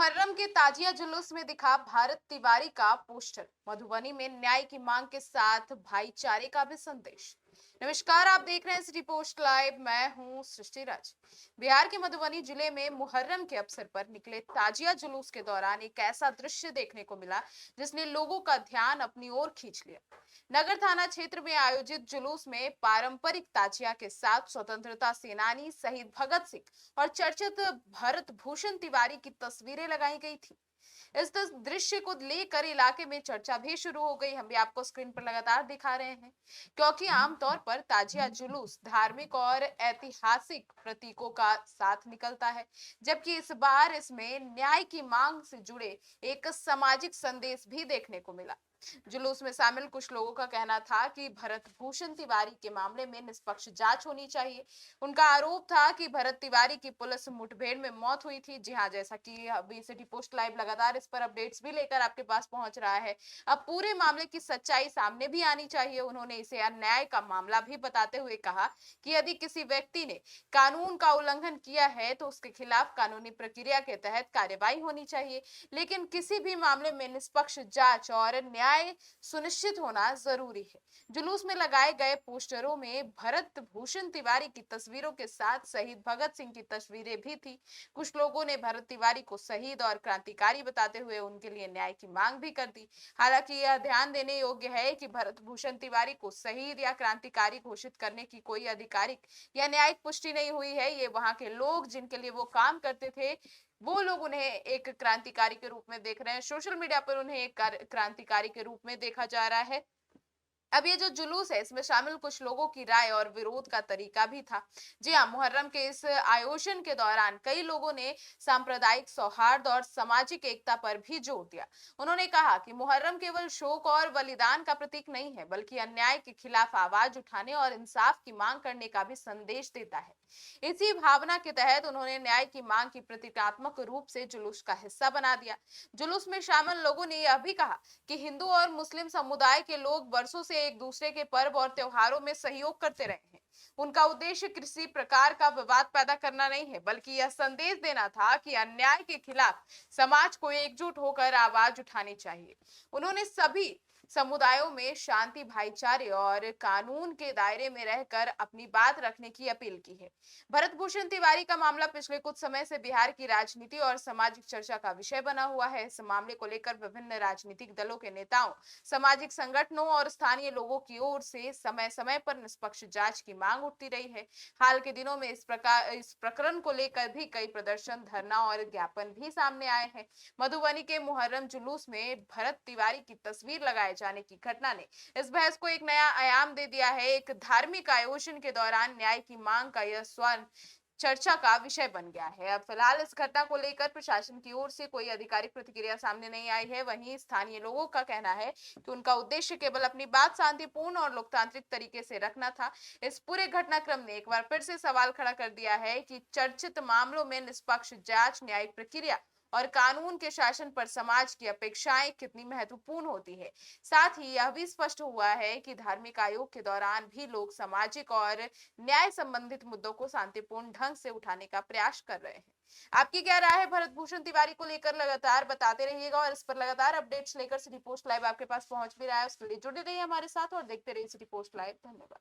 मुहर्रम के ताजिया जुलूस में दिखा भारत तिवारी का पोस्टर। मधुबनी में न्याय की मांग के साथ भाईचारे का भी संदेश। नमस्कार, आप देख रहे हैं सिटी पोस्ट लाइव। मैं हूं सृष्टि राज। बिहार के मधुबनी जिले में मुहर्रम के अवसर पर निकले ताजिया जुलूस के दौरान एक ऐसा दृश्य देखने को मिला जिसने लोगों का ध्यान अपनी ओर खींच लिया। नगर थाना क्षेत्र में आयोजित जुलूस में पारंपरिक ताजिया के साथ स्वतंत्रता सेनानी शहीद भगत सिंह और चर्चित भरत भूषण तिवारी की तस्वीरें लगाई गई थी। इस दृश्य को लेकर इलाके में चर्चा भी शुरू हो गई। हम भी आपको स्क्रीन पर लगातार दिखा रहे हैं, क्योंकि आमतौर पर ताजिया जुलूस धार्मिक और ऐतिहासिक प्रतीकों का साथ निकलता है, जबकि इस बार इसमें न्याय की मांग से जुड़े एक सामाजिक संदेश भी देखने को मिला। जुलूस में शामिल कुछ लोगों का कहना था कि भरत भूषण तिवारी के मामले में निष्पक्ष जांच होनी चाहिए। उनका आरोप था कि भरत तिवारी की पुलिस मुठभेड़ में मौत हुई थी। जी हाँ, जैसा कि अभी सिटी पोस्ट लाइव लगातार इस पर अपडेट्स भी लेकर आपके पास पहुंच रहा है। अब पूरे मामले की सच्चाई सामने भी आनी चाहिए। उन्होंने इसे अन्याय का मामला भी बताते हुए कहा कि यदि किसी व्यक्ति ने कानून का उल्लंघन किया है तो उसके खिलाफ कानूनी प्रक्रिया के तहत कार्यवाही होनी चाहिए, लेकिन किसी भी मामले में निष्पक्ष जांच और न्याय सुनिश्चित होना जरूरी है। जुलूस में लगाए गए पोस्टरों में भरत भूषण तिवारी की तस्वीरों के साथ शहीद भगत सिंह की तस्वीरें भी थी। कुछ लोगों ने भरत तिवारी को शहीद और क्रांतिकारी बताते हुए उनके लिए न्याय की मांग भी कर दी। हालांकि यह ध्यान देने योग्य है कि भरत भूषण तिवारी को शहीद या क्रांतिकारी घोषित करने की कोई आधिकारिक या न्यायिक पुष्टि नहीं हुई है। ये वहां के लोग जिनके लिए वो काम करते थे, वो लोग उन्हें एक क्रांतिकारी के रूप में देख रहे हैं। सोशल मीडिया पर उन्हें एक क्रांतिकारी के रूप में देखा जा रहा है। अब ये जो जुलूस है, इसमें शामिल कुछ लोगों की राय और विरोध का तरीका भी था। जी हाँ, मुहर्रम के इस आयोजन के दौरान कई लोगों ने सांप्रदायिक सौहार्द और सामाजिक एकता पर भी जोर दिया। उन्होंने कहा कि मुहर्रम केवल शोक और बलिदान का प्रतीक नहीं है, बल्कि अन्याय के खिलाफ आवाज उठाने और इंसाफ की मांग करने का भी संदेश देता है। इसी भावना के तहत उन्होंने न्याय की मांग की प्रतीकात्मक रूप से जुलूस का हिस्सा बना दिया। जुलूस में शामिल लोगों ने यह भी कहा कि हिंदू और मुस्लिम समुदाय के लोग वर्षों से एक दूसरे के पर्व और त्योहारों में सहयोग करते रहे हैं। उनका उद्देश्य किसी प्रकार का विवाद पैदा करना नहीं है, बल्कि यह संदेश देना था कि अन्याय के खिलाफ समाज को एकजुट होकर आवाज उठानी चाहिए। उन्होंने सभी समुदायों में शांति, भाईचारे और कानून के दायरे में रहकर अपनी बात रखने की अपील की है। भरत भूषण तिवारी का मामला पिछले कुछ समय से बिहार की राजनीति और सामाजिक चर्चा का विषय बना हुआ है। इस मामले को लेकर विभिन्न राजनीतिक दलों के नेताओं, सामाजिक संगठनों और स्थानीय लोगों की ओर से समय समय पर निष्पक्ष जांच की मांग उठती रही है। हाल के दिनों में इस प्रकरण को लेकर भी कई प्रदर्शन, धरना और ज्ञापन भी सामने आए हैं। मधुबनी के मुहर्रम जुलूस में भरत तिवारी की तस्वीर लगाए जाने की घटना ने इस बहस को एक नया आयाम दे दिया है। एक धार्मिक आयोजन के दौरान न्याय की मांग का यह स्वर चर्चा का विषय बन गया है। अब फिलहाल इस घटना को लेकर प्रशासन की ओर से कोई आधिकारिक प्रतिक्रिया सामने नहीं आई है। वहीं स्थानीय लोगों का कहना है कि उनका उद्देश्य केवल अपनी बात शांतिपूर्ण और लोकतांत्रिक तरीके से रखना था। इस पूरे घटनाक्रम ने एक बार फिर से सवाल खड़ा कर दिया है कि चर्चित मामलों में निष्पक्ष जांच, न्यायिक प्रक्रिया और कानून के शासन पर समाज की अपेक्षाएं कितनी महत्वपूर्ण होती है। साथ ही यह भी स्पष्ट हुआ है कि धार्मिक आयोग के दौरान भी लोग सामाजिक और न्याय संबंधित मुद्दों को शांतिपूर्ण ढंग से उठाने का प्रयास कर रहे हैं। आपकी क्या राय है भरत भूषण तिवारी को लेकर? लगातार बताते रहिएगा और इस पर लगातार अपडेट्स लेकर सिटी पोस्ट लाइव आपके पास पहुंच भी रहा है। उसके लिए जुड़े रहिए हमारे साथ और देखते रहिए सिटी पोस्ट लाइव। धन्यवाद।